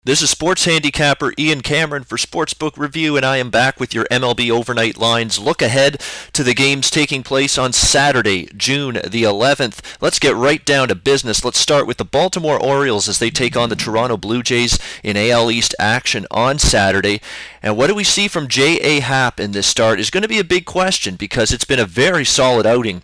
This is sports handicapper Ian Cameron for Sportsbook Review, and I am back with your MLB overnight lines. Look ahead to the games taking place on Saturday, June the 11th. Let's get right down to business. Let's start with the Baltimore Orioles as they take on the Toronto Blue Jays in AL East action on Saturday. And what do we see from J.A. Happ in this start is going to be a big question because it's been a very solid outing,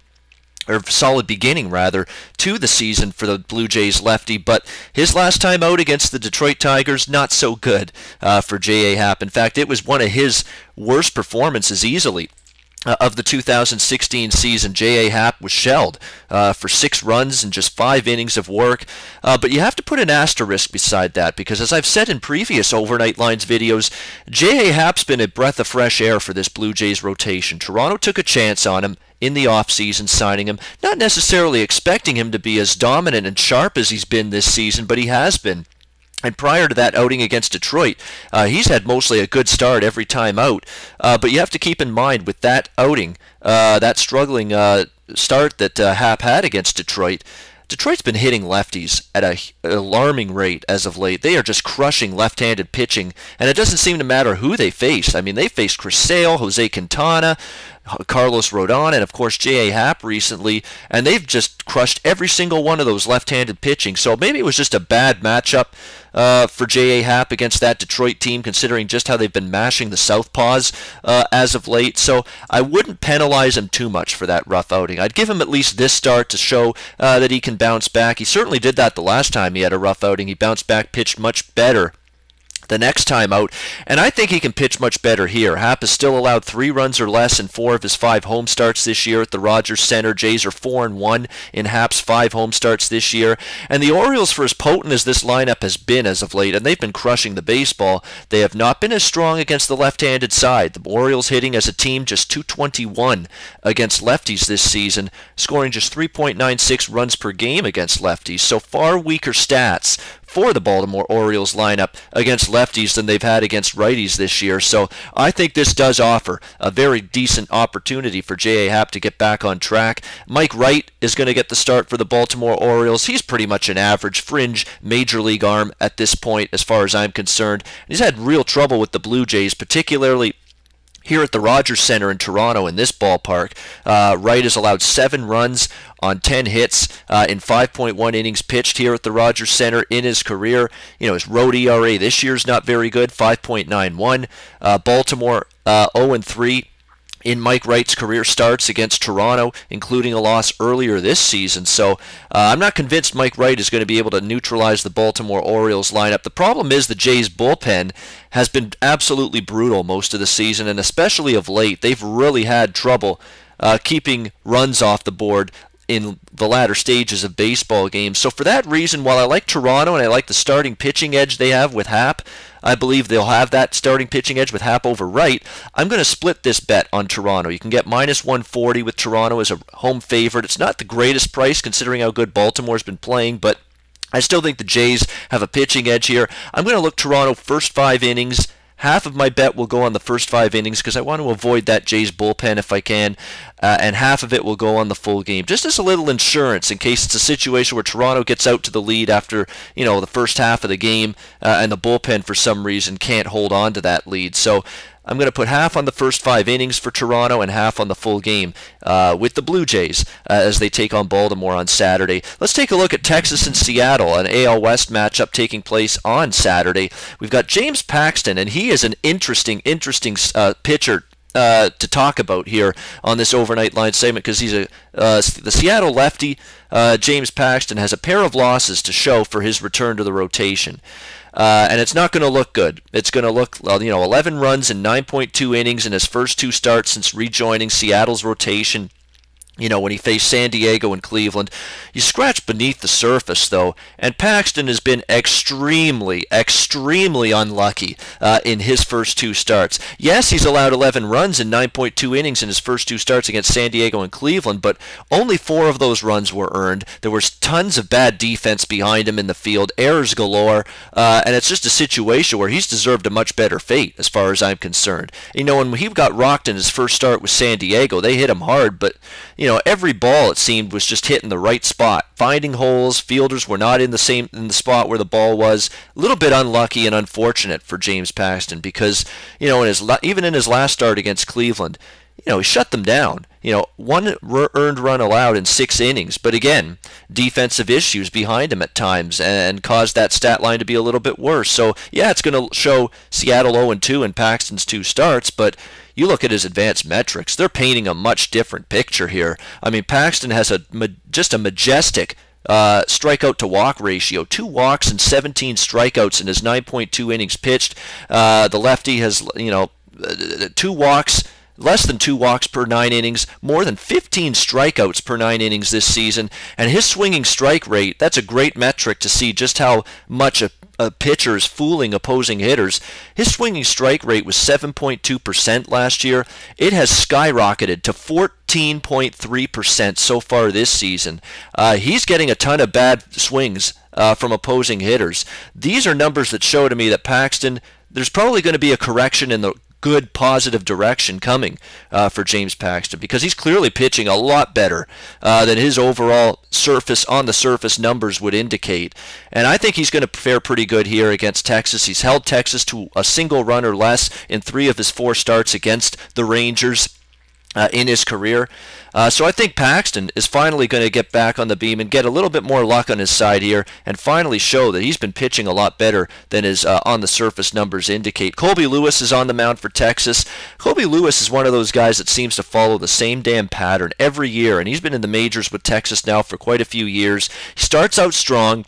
or solid beginning rather, to the season for the Blue Jays lefty, but his last time out against the Detroit Tigers, not so good for J.A. Happ. In fact, it was one of his worst performances easily of the 2016 season. J.A. Happ was shelled for 6 runs and just 5 innings of work. But you have to put an asterisk beside that because, as I've said in previous Overnight Lines videos, J.A. Happ's been a breath of fresh air for this Blue Jays rotation. Toronto took a chance on him in the offseason, signing him, not necessarily expecting him to be as dominant and sharp as he's been this season, but he has been. And prior to that outing against Detroit, he's had mostly a good start every time out. But you have to keep in mind with that outing, that struggling start that Happ had against Detroit, Detroit's been hitting lefties at an alarming rate as of late. They are just crushing left-handed pitching, and it doesn't seem to matter who they face. I mean, they faced Chris Sale, Jose Quintana, Carlos Rodon, and of course J.A. Happ recently, and they've just crushed every single one of those left-handed pitching. So maybe it was just a bad matchup for J.A. Happ against that Detroit team, considering just how they've been mashing the southpaws as of late. So I wouldn't penalize him too much for that rough outing. I'd give him at least this start to show that he can bounce back. He certainly did that the last time he had a rough outing. He bounced back, pitched much better the next time out, and I think he can pitch much better here. Happ has still allowed 3 runs or less in 4 of his 5 home starts this year at the Rogers Center. Jays are 4-1 in Happ's 5 home starts this year, and the Orioles, for as potent as this lineup has been as of late, and they've been crushing the baseball, they have not been as strong against the left-handed side. The Orioles hitting as a team just .221 against lefties this season, scoring just 3.96 runs per game against lefties, so far weaker stats for the Baltimore Orioles lineup against lefties than they've had against righties this year. So I think this does offer a very decent opportunity for J.A. Happ to get back on track. Mike Wright is going to get the start for the Baltimore Orioles. He's pretty much an average fringe major league arm at this point as far as I'm concerned. He's had real trouble with the Blue Jays, particularly here at the Rogers Center in Toronto in this ballpark. Wright has allowed 7 runs on 10 hits in 5.1 innings pitched here at the Rogers Center in his career. You know, his road ERA this year's not very good, 5.91. Baltimore 0-3 in Mike Wright's career starts against Toronto, including a loss earlier this season. So I'm not convinced Mike Wright is going to be able to neutralize the Baltimore Orioles lineup. The problem is the Jays' bullpen has been absolutely brutal most of the season, and especially of late. They've really had trouble keeping runs off the board in the latter stages of baseball games. So for that reason, while I like Toronto and I like the starting pitching edge they have with Happ, I believe they'll have that starting pitching edge with Happ over Wright. I'm going to split this bet on Toronto. You can get -140 with Toronto as a home favorite. It's not the greatest price considering how good Baltimore's been playing, but I still think the Jays have a pitching edge here. I'm going to look Toronto first 5 innings. Half of my bet will go on the first 5 innings because I want to avoid that Jays bullpen if I can, and half of it will go on the full game, just as a little insurance in case it's a situation where Toronto gets out to the lead after, you know, the first half of the game, and the bullpen for some reason can't hold on to that lead. So I'm going to put half on the first 5 innings for Toronto and half on the full game with the Blue Jays as they take on Baltimore on Saturday. Let's take a look at Texas and Seattle, an AL West matchup taking place on Saturday. We've got James Paxton, and he is an interesting pitcher to talk about here on this overnight line segment because he's the Seattle lefty. James Paxton has a pair of losses to show for his return to the rotation. And it's not going to look good. It's going to look, 11 runs in 9.2 innings in his first 2 starts since rejoining Seattle's rotation. You know, when he faced San Diego and Cleveland. You scratch beneath the surface, though, and Paxton has been extremely unlucky in his first 2 starts. Yes, he's allowed 11 runs in 9.2 innings in his first 2 starts against San Diego and Cleveland, but only 4 of those runs were earned. There was tons of bad defense behind him in the field, errors galore, and it's just a situation where he's deserved a much better fate as far as I'm concerned. You know, when he got rocked in his first start with San Diego, they hit him hard, but every ball it seemed was just hitting the right spot, finding holes. Fielders were not in the spot where the ball was. A little bit unlucky and unfortunate for James Paxton because even in his last start against Cleveland, he shut them down. One earned run allowed in 6 innings, but again, defensive issues behind him at times and caused that stat line to be a little bit worse. So, yeah, it's going to show Seattle 0-2 in Paxton's 2 starts, but you look at his advanced metrics, they're painting a much different picture here. I mean, Paxton has just a majestic strikeout to walk ratio, 2 walks and 17 strikeouts in his 9.2 innings pitched. The lefty has, 2 walks, less than 2 walks per 9 innings, more than 15 strikeouts per 9 innings this season, and his swinging strike rate, that's a great metric to see just how much a pitcher is fooling opposing hitters. His swinging strike rate was 7.2% last year. It has skyrocketed to 14.3% so far this season. He's getting a ton of bad swings from opposing hitters. These are numbers that show to me that Paxton, there's probably going to be a correction in the good positive direction coming for James Paxton because he's clearly pitching a lot better than his overall on the surface numbers would indicate. And I think he's going to fare pretty good here against Texas. He's held Texas to a single run or less in 3 of his 4 starts against the Rangers in his career. So I think Paxton is finally going to get back on the beam and get a little bit more luck on his side here and finally show that he's been pitching a lot better than his on-the-surface numbers indicate. Colby Lewis is on the mound for Texas. Colby Lewis is one of those guys that seems to follow the same damn pattern every year, and he's been in the majors with Texas now for quite a few years. He starts out strong,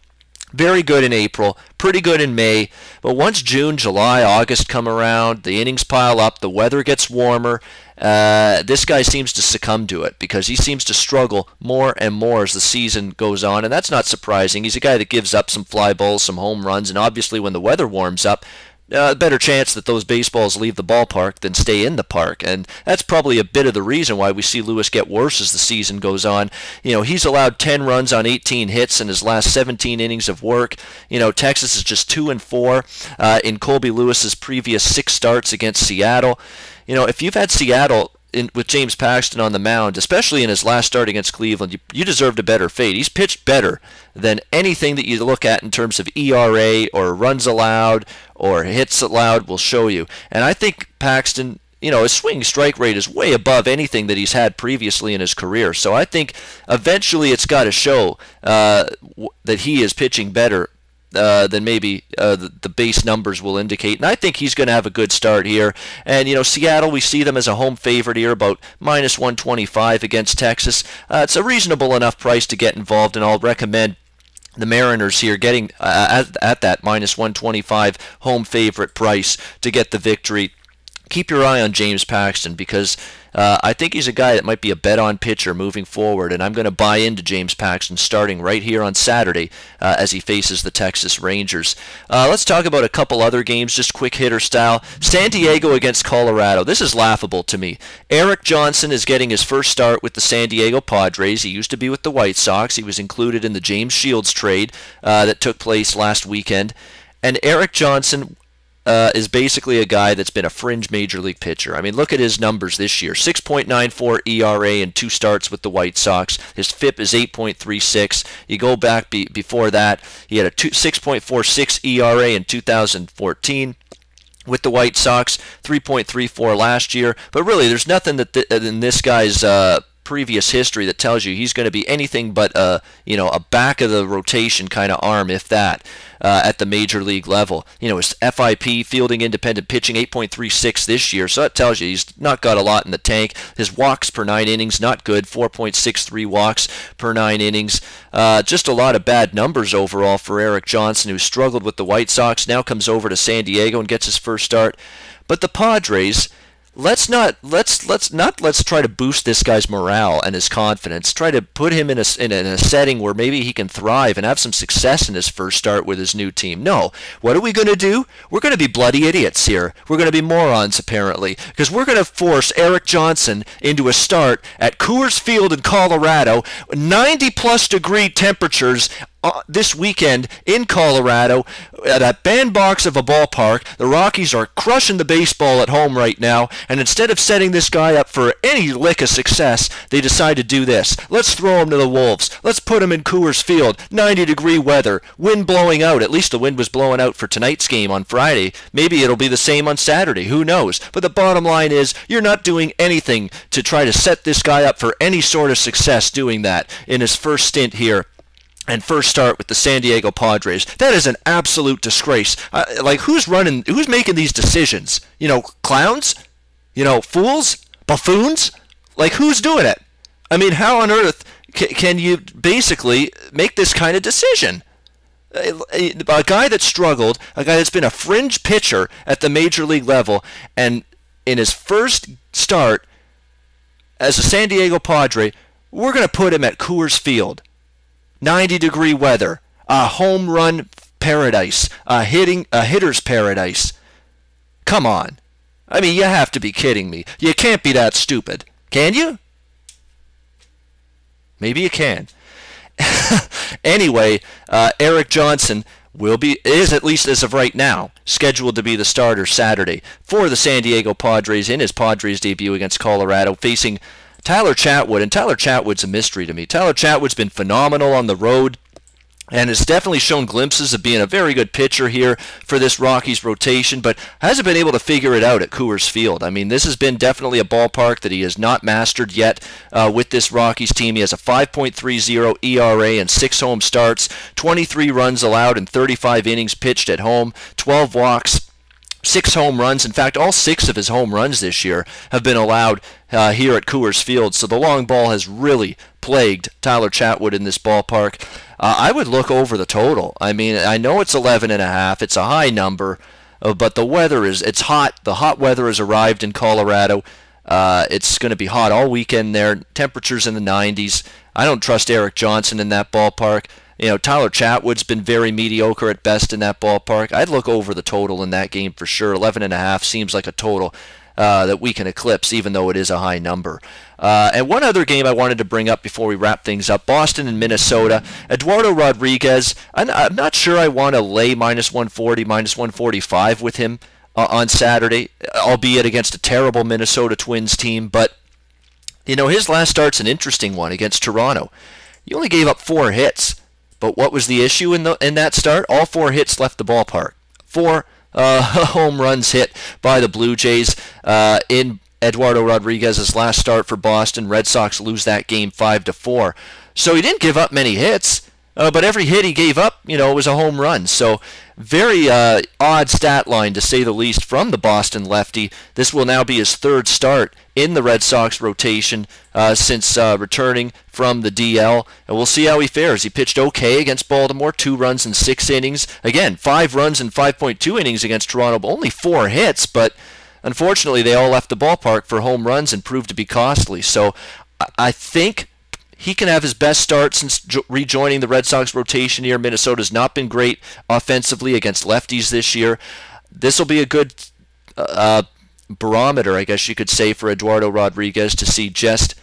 very good in April, pretty good in May, but once June, July, August come around, the innings pile up, the weather gets warmer, this guy seems to succumb to it because he seems to struggle more and more as the season goes on, and that's not surprising. He's a guy that gives up some fly balls, some home runs, and obviously when the weather warms up, better chance that those baseballs leave the ballpark than stay in the park, and that's probably a bit of the reason why we see Lewis get worse as the season goes on. He's allowed 10 runs on 18 hits in his last 17 innings of work. Texas is just 2-4 in Colby Lewis's previous 6 starts against Seattle. If you've had Seattle with James Paxton on the mound, especially in his last start against Cleveland, you deserved a better fate. He's pitched better than anything that you look at in terms of ERA or runs allowed or hits allowed will show you. And I think Paxton, his swing strike rate is way above anything that he's had previously in his career. So I think eventually it's got to show that he is pitching better than maybe the base numbers will indicate. And I think he's going to have a good start here. And, Seattle, we see them as a home favorite here, about minus 125 against Texas. It's a reasonable enough price to get involved, and I'll recommend the Mariners here getting at that minus 125 home favorite price to get the victory. Keep your eye on James Paxton because I think he's a guy that might be a bet-on pitcher moving forward, and I'm going to buy into James Paxton starting right here on Saturday as he faces the Texas Rangers. Let's talk about a couple other games, just quick hitter style. San Diego against Colorado. This is laughable to me. Eric Johnson is getting his first start with the San Diego Padres. He used to be with the White Sox. He was included in the James Shields trade that took place last weekend. And Eric Johnson is basically a guy that's been a fringe major league pitcher. I mean, look at his numbers this year. 6.94 ERA in 2 starts with the White Sox. His FIP is 8.36. You go back before that, he had a 6.46 ERA in 2014. With the White Sox, 3.34 last year. But really, there's nothing that in this guy's previous history that tells you he's going to be anything but a back of the rotation kind of arm, if that, at the major league level. His FIP, fielding independent pitching, 8.36 this year, so that tells you he's not got a lot in the tank. His walks per 9 innings, not good, 4.63 walks per 9 innings. Just a lot of bad numbers overall for Eric Johnson, who struggled with the White Sox, now comes over to San Diego and gets his first start. But the Padres, let's try to boost this guy's morale and his confidence. Try to put him in a setting where maybe he can thrive and have some success in his first start with his new team. No, what are we going to do? We're going to be bloody idiots here. We're going to be morons apparently, because we're going to force Eric Johnson into a start at Coors Field in Colorado, 90+ degree temperatures this weekend in Colorado at a bandbox of a ballpark. The Rockies are crushing the baseball at home right now, and instead of setting this guy up for any lick of success, they decide to do this. Let's throw him to the Wolves. Let's put him in Coors Field. 90-degree weather. Wind blowing out. At least the wind was blowing out for tonight's game on Friday. Maybe it'll be the same on Saturday. Who knows? But the bottom line is you're not doing anything to try to set this guy up for any sort of success doing that in his first stint here and first start with the San Diego Padres. That is an absolute disgrace. Like, who's making these decisions? You know, clowns? You know, fools? Buffoons? Like, who's doing it? I mean, how on earth can you basically make this kind of decision? A guy that struggled, a guy that's been a fringe pitcher at the major league level, and in his first start as a San Diego Padre, we're going to put him at Coors Field. 90-degree weather, a home run paradise, a hitter's paradise. Come on. I mean, you have to be kidding me. You can't be that stupid. Can you? Maybe you can. Anyway, Eric Johnson is, at least as of right now, scheduled to be the starter Saturday for the San Diego Padres in his Padres debut against Colorado, facing Tyler Chatwood. And Tyler Chatwood's a mystery to me. Tyler Chatwood's been phenomenal on the road and has definitely shown glimpses of being a very good pitcher here for this Rockies rotation, but hasn't been able to figure it out at Coors Field. I mean, this has been definitely a ballpark that he has not mastered yet with this Rockies team. He has a 5.30 ERA and 6 home starts, 23 runs allowed in 35 innings pitched at home, 12 walks, 6 home runs. In fact, all 6 of his home runs this year have been allowed here at Coors Field. So the long ball has really plagued Tyler Chatwood in this ballpark. I would look over the total. I mean, I know it's 11.5. It's a high number, but the weather it's hot. The hot weather has arrived in Colorado. It's going to be hot all weekend there. Temperatures in the 90s. I don't trust Eric Johnson in that ballpark. You know, Tyler Chatwood's been very mediocre at best in that ballpark. I'd look over the total in that game for sure. 11.5 seems like a total that we can eclipse, even though it is a high number. And one other game I wanted to bring up before we wrap things up, Boston and Minnesota. Eduardo Rodriguez, I'm not sure I want to lay minus 140, minus 145 with him on Saturday, albeit against a terrible Minnesota Twins team. But, you know, his last start's an interesting one against Toronto. He only gave up 4 hits. But what was the issue in that start? All 4 hits left the ballpark. 4 home runs hit by the Blue Jays in Eduardo Rodriguez's last start for Boston. Red Sox lose that game 5-4. So he didn't give up many hits, but every hit he gave up, you know, was a home run. So very odd stat line, to say the least, from the Boston lefty. This will now be his 3rd start in the Red Sox rotation since returning from the DL, and we'll see how he fares. He pitched okay against Baltimore, 2 runs in 6 innings. Again, 5 runs in 5.2 innings against Toronto, but only 4 hits, but unfortunately they all left the ballpark for home runs and proved to be costly. So I think he can have his best start since rejoining the Red Sox rotation here. Minnesota's not been great offensively against lefties this year. This will be a good barometer, I guess you could say, for Eduardo Rodriguez to see just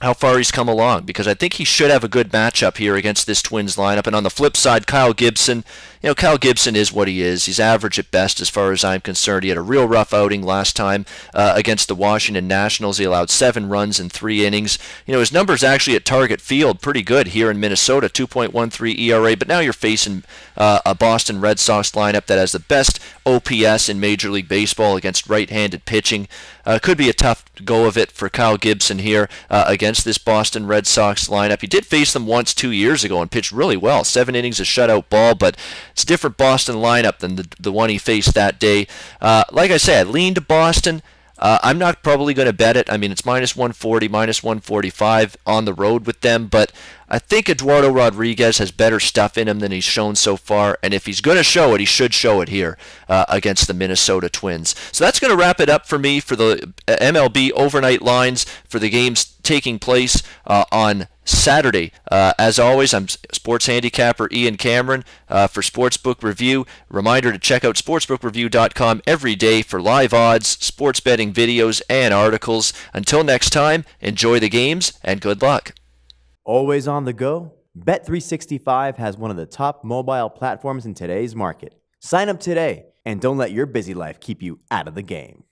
how far he's come along, because I think he should have a good matchup here against this Twins lineup. And on the flip side, Kyle Gibson, you know, Kyle Gibson is what he is. He's average at best as far as I'm concerned. He had a real rough outing last time against the Washington Nationals. He allowed 7 runs in 3 innings. You know, his numbers actually at Target Field pretty good here in Minnesota, 2.13 ERA, but now you're facing a Boston Red Sox lineup that has the best OPS in Major League Baseball against right-handed pitching. Could be a tough go of it for Kyle Gibson here against this Boston Red Sox lineup. He did face them once 2 years ago and pitched really well. 7 innings of shutout ball, but it's a different Boston lineup than the one he faced that day. Like I said, lean to Boston. I'm not probably going to bet it. I mean, it's minus 140, minus 145 on the road with them, but I think Eduardo Rodriguez has better stuff in him than he's shown so far, and if he's going to show it, he should show it here against the Minnesota Twins. So that's going to wrap it up for me for the MLB overnight lines for the games taking place on Saturday. As always, I'm sports handicapper Ian Cameron for Sportsbook Review. Reminder to check out sportsbookreview.com every day for live odds, sports betting videos, and articles. Until next time, enjoy the games and good luck. Always on the go? Bet365 has one of the top mobile platforms in today's market. Sign up today and don't let your busy life keep you out of the game.